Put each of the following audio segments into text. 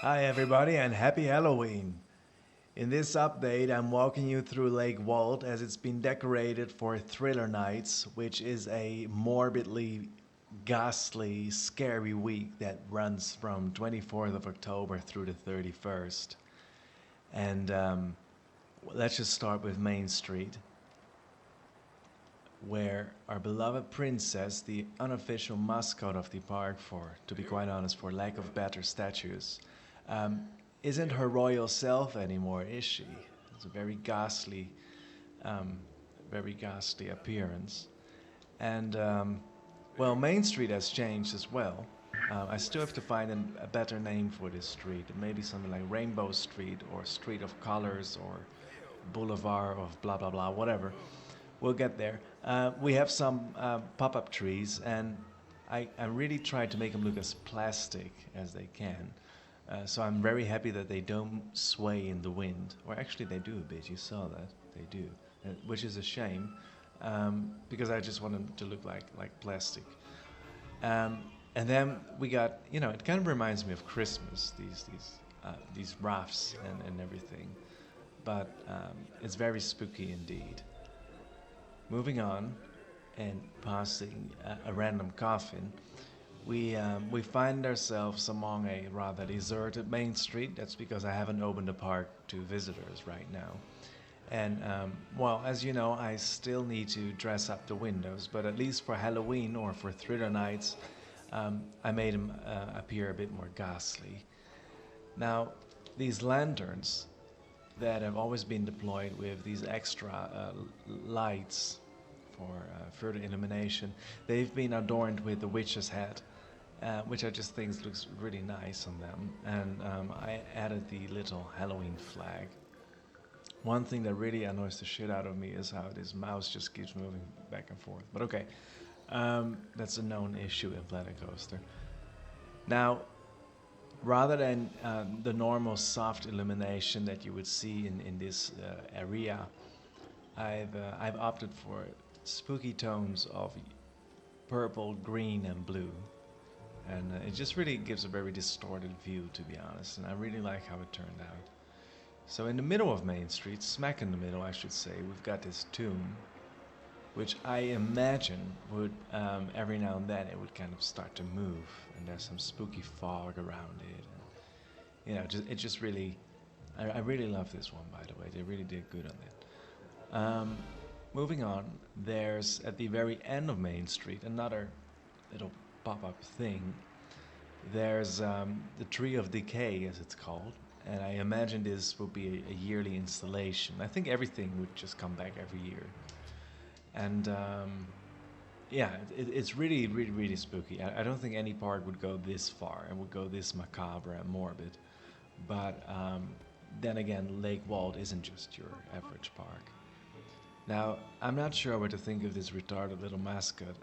Hi, everybody, and happy Halloween. In this update, I'm walking you through Lake Walt as it's been decorated for Thriller Nights, which is a morbidly ghastly, scary week that runs from 24th of October through the 31st. And let's just start with Main Street, where our beloved princess, the unofficial mascot of the park, for, to be quite honest, for lack of better statues, um, isn't her royal self anymore, is she? It's a um, very ghastly appearance. And well, Main Street has changed as well. I still have to find a better name for this street. Maybe something like Rainbow Street or Street of Colors or Boulevard of blah blah blah, whatever. We'll get there. We have some pop-up trees, and I really tried to make them look as plastic as they can. So I'm very happy that they don't sway in the wind. Or actually, they do a bit. You saw that they do, which is a shame because I just want them to look like plastic. Um, and then we got, it kind of reminds me of Christmas. These rafts and everything, but it's very spooky indeed. Moving on and passing a random coffin, we find ourselves among a rather deserted main street. That's because I haven't opened the park to visitors right now. And well, as you know, I still need to dress up the windows, but at least for Halloween or for Thriller Nights, I made them appear a bit more ghastly. Now, these lanterns that have always been deployed with these extra lights for further illumination, they've been adorned with the witch's hat, which I just think looks really nice on them. And I added the little Halloween flag. One thing that really annoys the shit out of me is how this mouse just keeps moving back and forth. But okay, that's a known issue in Planet Coaster. Now, rather than the normal soft illumination that you would see in this area, I've opted for spooky tones of purple, green, and blue, and it just really gives a very distorted view, to be honest. And I really like how it turned out. So in the middle of Main Street, smack in the middle, I should say, we've got this tomb, which I imagine would every now and then it would kind of start to move, and there's some spooky fog around it. It just really, I really love this one, by the way. They really did good on it. Moving on, there's at the very end of Main Street another little pop-up thing. There's the Tree of Decay, as it's called, and I imagine this will be a yearly installation. I think everything would just come back every year, and yeah, it's really, really, really spooky. I don't think any park would go this far and would go this macabre and morbid. But then again, Lake Walt isn't just your average park. Now, I'm not sure what to think of this retarded little mascot.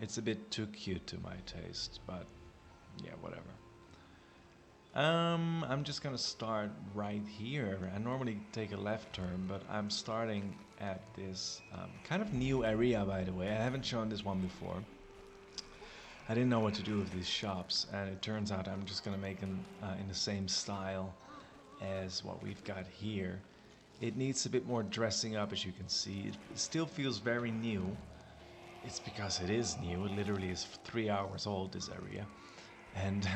It's a bit too cute to my taste, but yeah, whatever. I'm just gonna start right here. I normally take a left turn, but I'm starting at this kind of new area, by the way. I haven't shown this one before. I didn't know what to do with these shops, and it turns out I'm just gonna make them in the same style as what we've got here. It needs a bit more dressing up, as you can see. It still feels very new. It's because it is new. It literally is 3 hours old, this area. And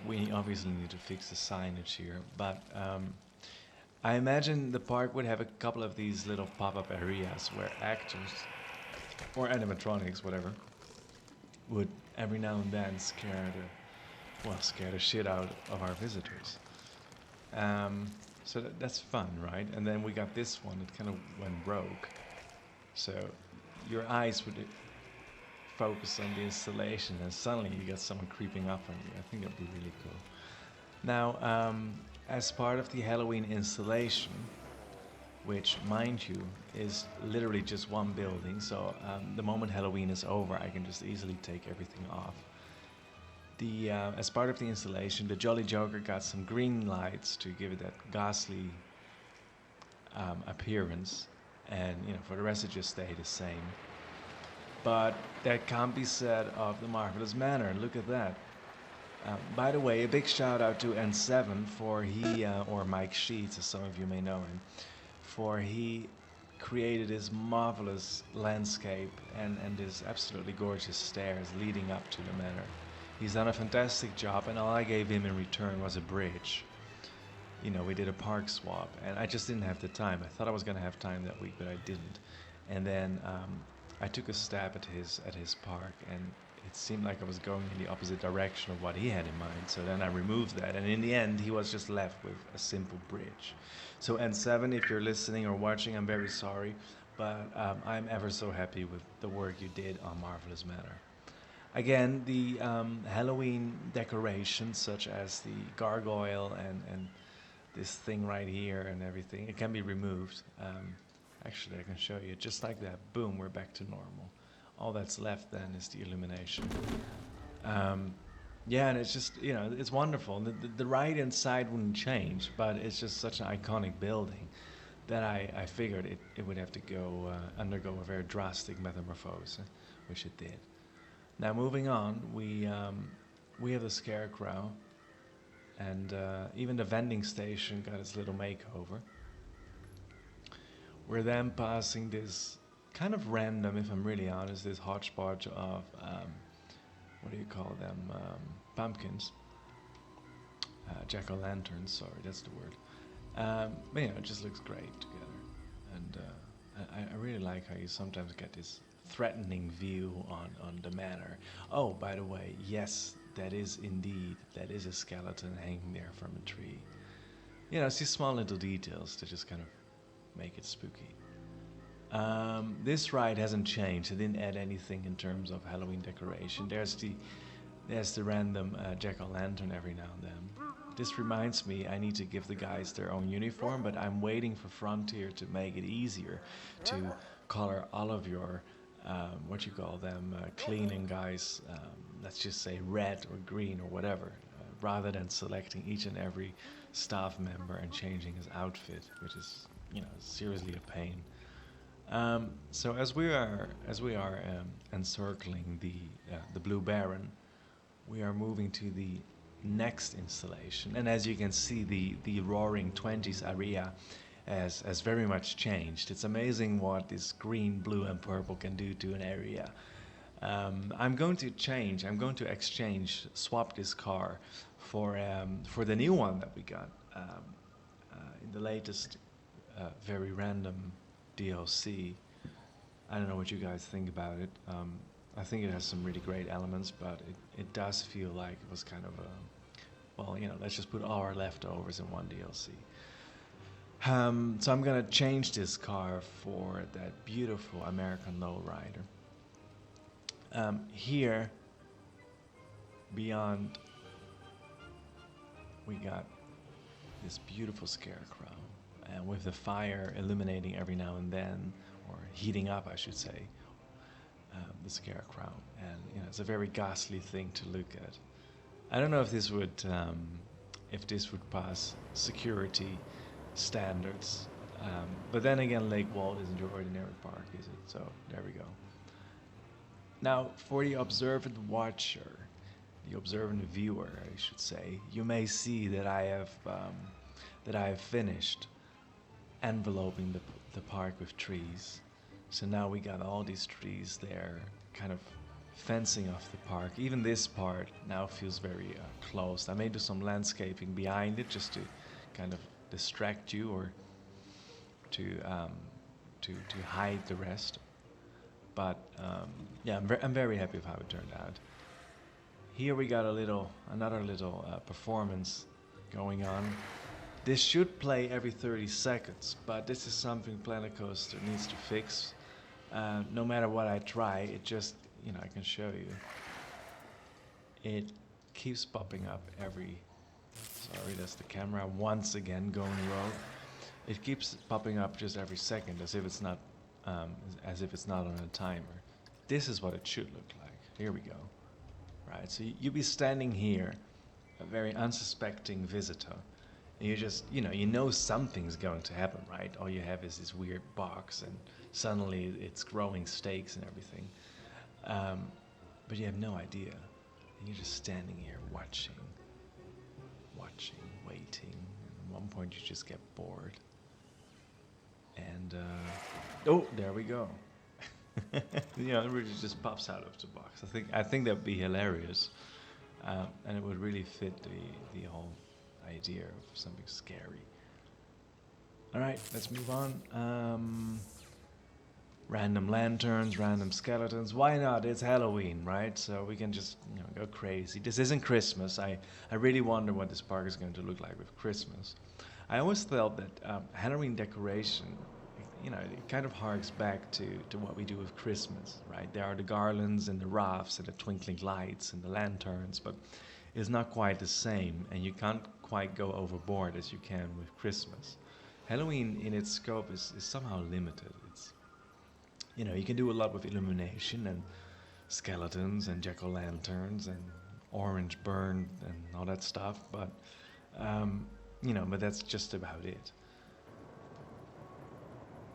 we obviously need to fix the signage here. But I imagine the park would have a couple of these little pop-up areas where actors, or animatronics, whatever, would every now and then scare the shit out of our visitors. So that's fun, right? And then we got this one that kind of went rogue. So your eyes would focus on the installation, and suddenly you got someone creeping up on you. I think that'd be really cool. Now, as part of the Halloween installation, which, mind you, is literally just one building, so the moment Halloween is over, I can just easily take everything off. As part of the installation, the Jolly Joker got some green lights to give it that ghastly appearance, and for the rest it just stayed the same. But that can't be said of the Marvelous Manor. Look at that. By the way, a big shout out to N7 for or Mike Sheets, as some of you may know him, for he created this marvelous landscape and this absolutely gorgeous stairs leading up to the manor. He's done a fantastic job, and all I gave him in return was a bridge. We did a park swap, and I just didn't have the time. I thought I was going to have time that week, but I didn't. And then I took a stab at his park, and it seemed like I was going in the opposite direction of what he had in mind. So then I removed that, and in the end, he was just left with a simple bridge. So N7, if you're listening or watching, I'm very sorry, but I'm ever so happy with the work you did on Marvelous Manor. Again, the Halloween decorations, such as the gargoyle and this thing right here and everything, it can be removed. Actually, I can show you. Just like that, boom, we're back to normal. All that's left then is the illumination. Yeah, and it's just, it's wonderful. The ride inside wouldn't change, but it's just such an iconic building that I figured it would have to undergo a very drastic metamorphose, which it did. Now, moving on, we have the Scarecrow, and even the vending station got its little makeover. We're then passing this kind of random, if I'm really honest, this hodgepodge of, what do you call them, pumpkins, jack-o'-lanterns, sorry, that's the word. But it just looks great together. And I really like how you sometimes get this threatening view on the manor. Oh, by the way, yes, that is a skeleton hanging there from a tree. It's these small little details that just kind of make it spooky. This ride hasn't changed. I didn't add anything in terms of Halloween decoration. There's the random jack-o'-lantern every now and then. This reminds me, I need to give the guys their own uniform, but I'm waiting for Frontier to make it easier to color all of your cleaning guys, let's just say red or green or whatever, rather than selecting each and every staff member and changing his outfit, which is, seriously a pain. So as we are encircling the Blue Baron, we are moving to the next installation, and as you can see, the Roaring Twenties area has very much changed. It's amazing what this green, blue, and purple can do to an area. I'm going to swap this car for the new one that we got in the latest very random DLC. I don't know what you guys think about it. I think it has some really great elements, but it does feel like it was kind of let's just put all our leftovers in one DLC. So I'm gonna change this car for that beautiful American lowrider. Here, beyond, we got this beautiful Scarecrow, and with the fire illuminating every now and then, or heating up, I should say, the Scarecrow, and it's a very ghastly thing to look at. I don't know if this would pass security standards, but then again, Lake Walt isn't your ordinary park, is it? So there we go. Now, for the observant watcher, the observant viewer, I should say, you may see that I have finished enveloping the park with trees. So now we got all these trees there, kind of fencing off the park. Even this part now feels very closed. I may do some landscaping behind it just to kind of distract you or to hide the rest. But I'm very happy with how it turned out. Here we got another little performance going on. This should play every 30 seconds, but this is something Planet Coaster needs to fix. No matter what I try, it just, I can show you. It keeps popping up sorry, that's the camera once again going rogue. It keeps popping up just every second, as if it's not on a timer. This is what it should look like. Here we go. Right, so you'd be standing here, a very unsuspecting visitor, and you just, you know something's going to happen, right? All you have is this weird box, and suddenly it's growing stakes and everything. But you have no idea. And you're just standing here watching, waiting. And at one point, you just get bored. And, oh, there we go. You know, it really just pops out of the box. I think that'd be hilarious. And it would really fit the whole idea of something scary. All right, let's move on. Random lanterns, random skeletons. Why not? It's Halloween, right? So we can just go crazy. This isn't Christmas. I really wonder what this park is going to look like with Christmas. I always felt that Halloween decoration, it kind of harks back to what we do with Christmas, right? There are the garlands and the rafts and the twinkling lights and the lanterns, but it's not quite the same, and you can't quite go overboard as you can with Christmas. Halloween in its scope is somehow limited. You can do a lot with illumination and skeletons and jack-o'-lanterns and orange burn and all that stuff, but but that's just about it.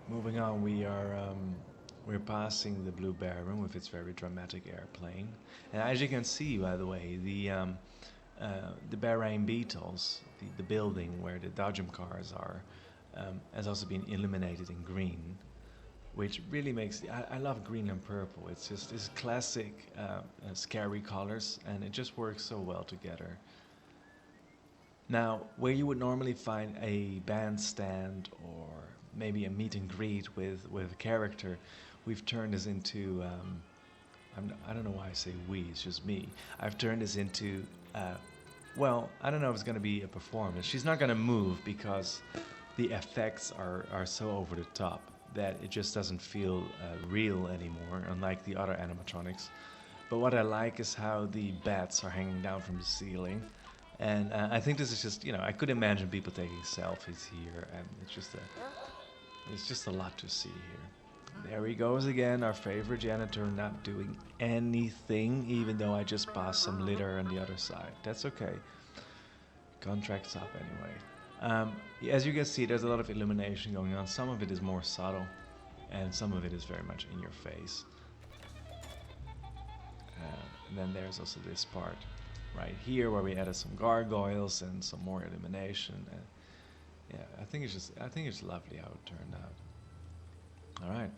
Moving on, we're passing the Blue Baron with its very dramatic airplane, and as you can see, by the way, the Bahrain Beetles, the building where the Dodgem cars are, has also been illuminated in green, which really makes I love green and purple. It's classic scary colors, and it just works so well together. Now, where you would normally find a bandstand or maybe a meet and greet with a character, we've turned this into I don't know why I say we, it's just me. I've turned this into I don't know if it's going to be a performance. She's not going to move because the effects are so over the top that it just doesn't feel real anymore, unlike the other animatronics. But what I like is how the bats are hanging down from the ceiling. And I think this is just, I could imagine people taking selfies here, and it's just a lot to see here. There he goes again, our favorite janitor, not doing anything, even though I just passed some litter on the other side. That's okay. Contract's up anyway. As you can see, there's a lot of illumination going on. Some of it is more subtle, and some of it is very much in your face. And then there's also this part right here where we added some gargoyles and some more illumination. And yeah, I think it's lovely how it turned out. All right.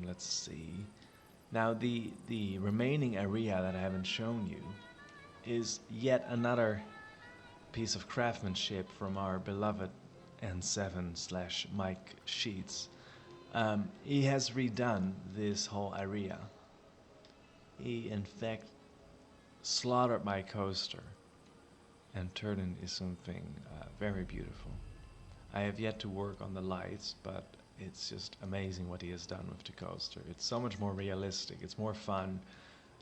Let's see. Now the remaining area that I haven't shown you is yet another piece of craftsmanship from our beloved N7/Mike Sheets. He has redone this whole area. He in fact slaughtered my coaster and turned it into something very beautiful. I have yet to work on the lights, but it's just amazing what he has done with the coaster. It's so much more realistic. It's more fun.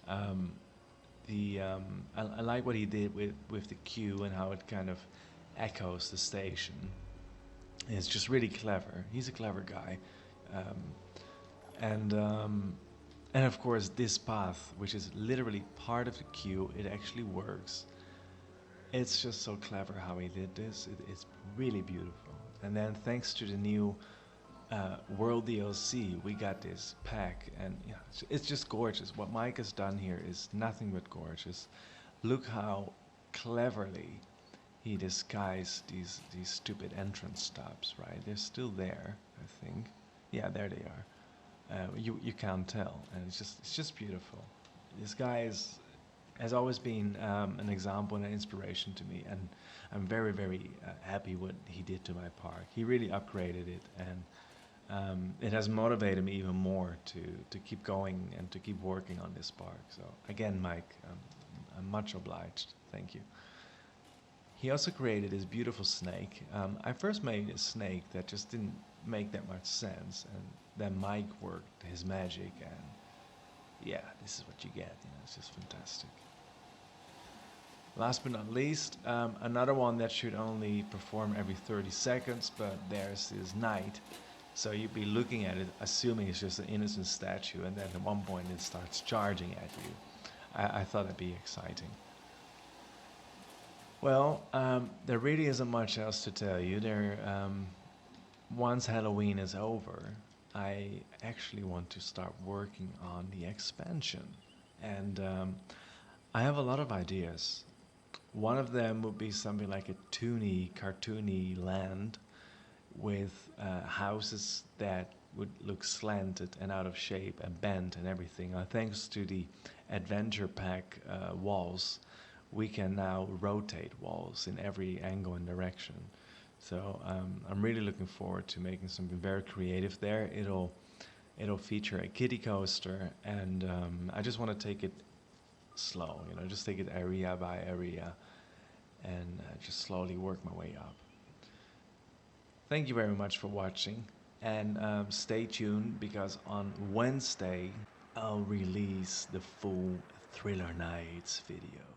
I like what he did with the queue and how it kind of echoes the station. It's just really clever. He's a clever guy, and of course this path, which is literally part of the queue, it actually works. It's just so clever how he did this. It's really beautiful. And then thanks to the new World DLC, we got this pack, and it's just gorgeous. What Mike has done here is nothing but gorgeous. Look how cleverly he disguised these stupid entrance stops. Right, they're still there, I think. Yeah, there they are. You can't tell, and it's just beautiful. This guy has always been an example and an inspiration to me, and I'm very, very happy what he did to my park. He really upgraded it, and it has motivated me even more to keep going and to keep working on this park. So again, Mike, I'm much obliged. Thank you. He also created this beautiful snake. I first made a snake that just didn't make that much sense, and then Mike worked his magic, and yeah, this is what you get. It's just fantastic. Last but not least, another one that should only perform every 30 seconds, but there's this knight. So you'd be looking at it, assuming it's just an innocent statue, and then at one point it starts charging at you. I thought that'd be exciting. Well, there really isn't much else to tell you. Once Halloween is over, I actually want to start working on the expansion. And I have a lot of ideas. One of them would be something like a toony, cartoony land with houses that would look slanted and out of shape and bent and everything. Thanks to the adventure pack walls, we can now rotate walls in every angle and direction. So I'm really looking forward to making something very creative there. It'll feature a kiddie coaster, and I just want to take it slow, just take it area by area, and just slowly work my way up. Thank you very much for watching, and stay tuned because on Wednesday I'll release the full Thriller Nights video.